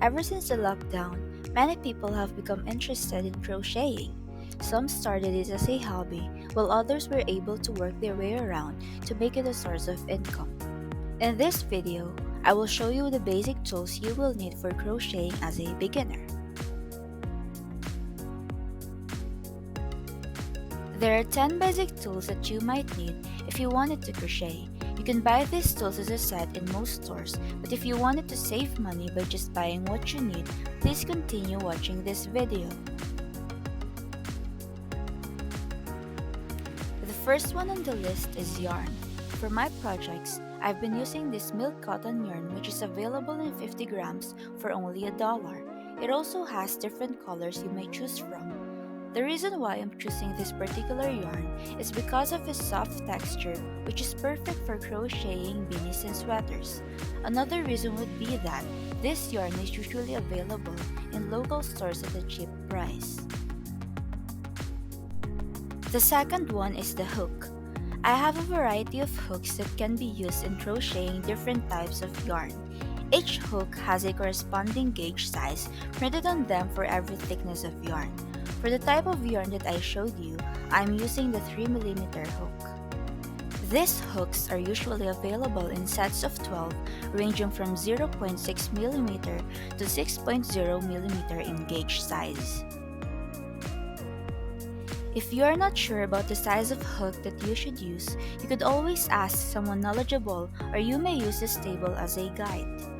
Ever since the lockdown, many people have become interested in crocheting. Some started it as a hobby, while others were able to work their way around to make it a source of income. In this video, I will show you the basic tools you will need for crocheting as a beginner. There are 10 basic tools that you might need if you wanted to crochet. You can buy these tools as a set in most stores, but if you wanted to save money by just buying what you need, please continue watching this video. The first one on the list is yarn. For my projects, I've been using this milk cotton yarn, which is available in 50 grams for only $1. It also has different colors you may choose from. The reason why I'm choosing this particular yarn is because of its soft texture, which is perfect for crocheting beanies and sweaters. Another reason would be that this yarn is usually available in local stores at a cheap price. The second one is the hook. I have a variety of hooks that can be used in crocheting different types of yarn. Each hook has a corresponding gauge size printed on them for every thickness of yarn. For the type of yarn that I showed you, I'm using the 3mm hook. These hooks are usually available in sets of 12, ranging from 0.6mm to 6.0mm in gauge size. If you're not sure about the size of hook that you should use, you could always ask someone knowledgeable, or you may use this table as a guide.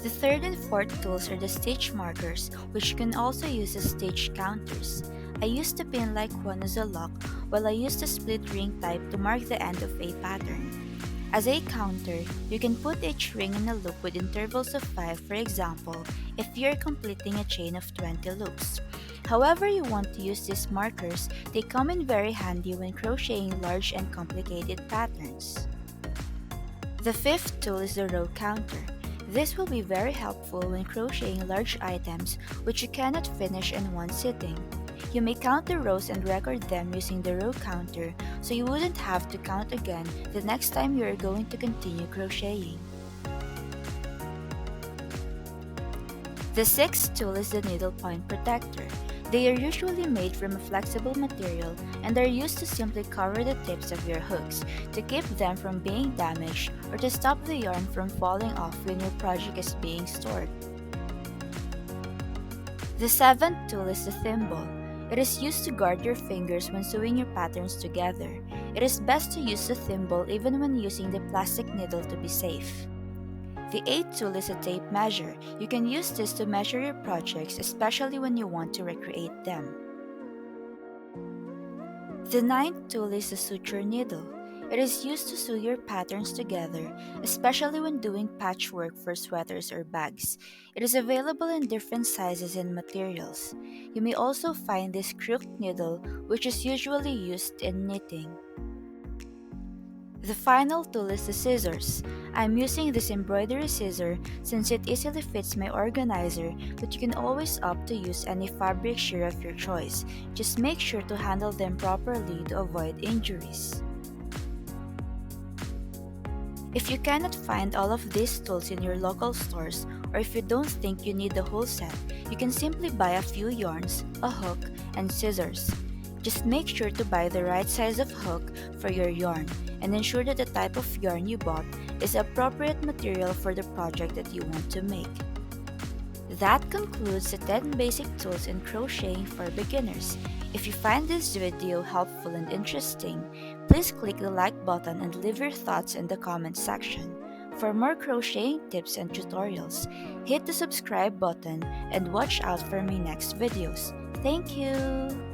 The third and fourth tools are the stitch markers, which you can also use as stitch counters. I used the pin-like one as a lock, while I used the split ring type to mark the end of a pattern. As a counter, you can put each ring in a loop with intervals of 5, for example, if you're completing a chain of 20 loops. However you want to use these markers, they come in very handy when crocheting large and complicated patterns. The fifth tool is the row counter. This will be very helpful when crocheting large items which you cannot finish in one sitting. You may count the rows and record them using the row counter, so you wouldn't have to count again the next time you are going to continue crocheting. The sixth tool is the needle point protector. They are usually made from a flexible material and are used to simply cover the tips of your hooks to keep them from being damaged or to stop the yarn from falling off when your project is being stored. The seventh tool is the thimble. It is used to guard your fingers when sewing your patterns together. It is best to use the thimble even when using the plastic needle to be safe. The eighth tool is a tape measure. You can use this to measure your projects, especially when you want to recreate them. The ninth tool is the suture needle. It is used to sew your patterns together, especially when doing patchwork for sweaters or bags. It is available in different sizes and materials. You may also find this crooked needle, which is usually used in knitting. The final tool is the scissors. I'm using this embroidery scissor since it easily fits my organizer, but you can always opt to use any fabric shear of your choice. Just make sure to handle them properly to avoid injuries. If you cannot find all of these tools in your local stores, or if you don't think you need the whole set, you can simply buy a few yarns, a hook, and scissors. Just make sure to buy the right size of hook for your yarn and ensure that the type of yarn you bought is appropriate material for the project that you want to make. That concludes the 10 basic tools in crocheting for beginners. If you find this video helpful and interesting, please click the like button and leave your thoughts in the comment section. For more crocheting tips and tutorials, hit the subscribe button and watch out for my next videos. Thank you!